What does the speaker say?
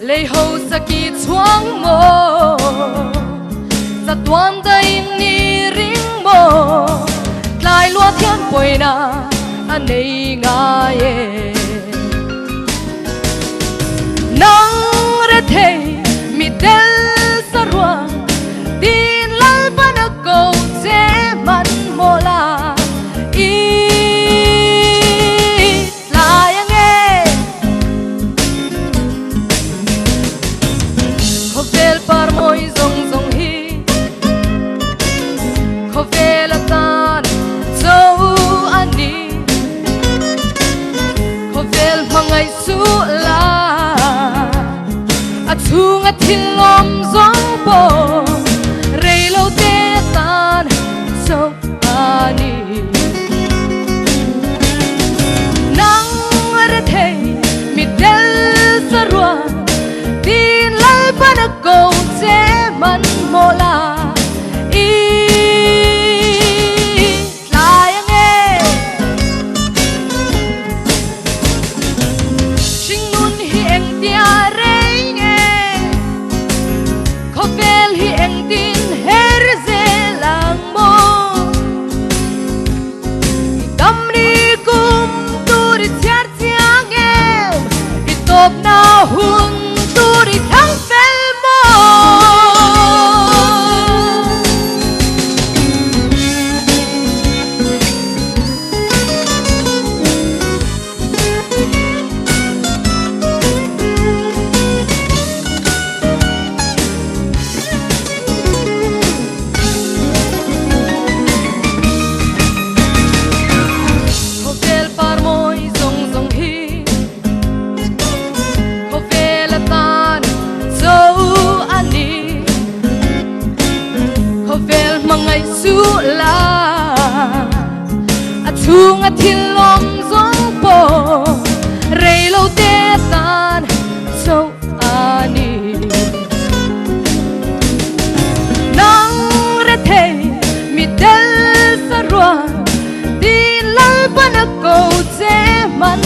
lấy hậu sa kỳ choáng mồ sa tuan đây ni ring mồ lại lúa thiên bồi na anh ấy ngài nắng ra thế mi del sa rua tin lal bana câu chế man mola par moi zong zong hi khovela tan zo ani khovel mangai su la achunga thilom zong po reilo te tan zo ani nang ra the mi del sarwa tin lal bana câu chế man mola lại nghe chính nun hi anh tia rei nghe có vel hi anh tin her ze lang mo đam đi cùng tu đi chát chiang nghe itop na hun tu đi thang chung a thilom zong po reilo te tan so ani nang ra the mi del sa rua tin lal bana câu chế man